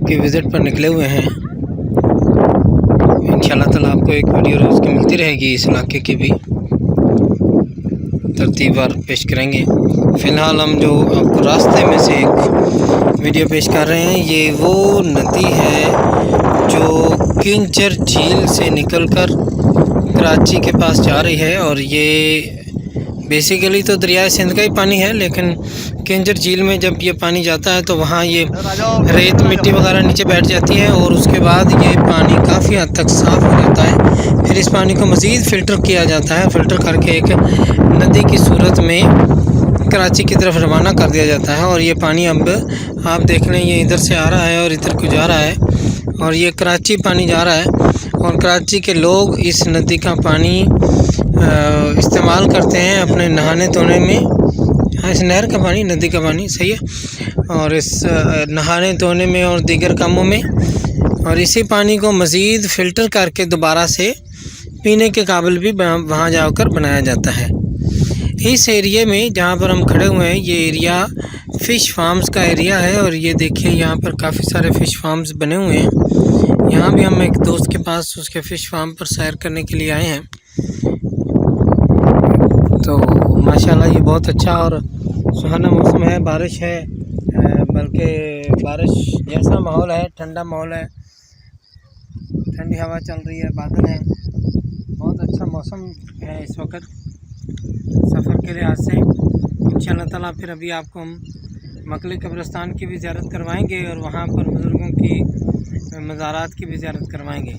की विज़िट पर निकले हुए हैं। इंशाल्लाह ताला आपको एक वीडियो रोज़ की मिलती रहेगी इस इलाके की भी तरतीबवार पेश करेंगे। फ़िलहाल हम जो आपको रास्ते में से एक वीडियो पेश कर रहे हैं, ये वो नदी है जो किंजर झील से निकलकर कराची के पास जा रही है। और ये बेसिकली तो दरिया सिंध का ही पानी है, लेकिन किंजर झील में जब ये पानी जाता है तो वहाँ ये रेत मिट्टी वगैरह नीचे बैठ जाती है और उसके बाद ये पानी काफ़ी हद तक साफ़ हो जाता है। फिर इस पानी को मज़ीद फ़िल्टर किया जाता है, फ़िल्टर करके एक नदी की सूरत में कराची की तरफ रवाना कर दिया जाता है। और ये पानी अब आप देख लें, ये इधर से आ रहा है और इधर को जा रहा है और ये कराची पानी जा रहा है। और कराची के लोग इस नदी का पानी इस्तेमाल करते हैं अपने नहाने धोने में। हाँ, इस नहर का पानी, नदी का पानी सही है, और इस नहाने धोने में और दीगर कामों में। और इसी पानी को मज़ीद फ़िल्टर करके दोबारा से पीने के काबिल भी वहाँ जाकर बनाया जाता है। इस एरिया में जहाँ पर हम खड़े हुए हैं, ये एरिया फ़िश फार्म्स का एरिया है। और ये देखिए यहाँ पर काफ़ी सारे फ़िश फार्म्स बने हुए हैं। यहाँ भी हम एक दोस्त के पास उसके फ़िश फार्म पर सैर करने के लिए आए हैं। तो माशाल्लाह ये बहुत अच्छा और सुहाना मौसम है, बारिश है, बल्कि बारिश जैसा माहौल है, ठंडा माहौल है, ठंडी हवा चल रही है, बादल हैं, बहुत अच्छा मौसम है इस वक्त सफ़र के लिहाज से। इंशाअल्लाह ताला फिर अभी आपको हम मकली कब्रिस्तान की भी ज़ियारत करवाएंगे और वहाँ पर बुज़ुर्गों की मज़ारात की भी ज़ियारत करवाएंगे।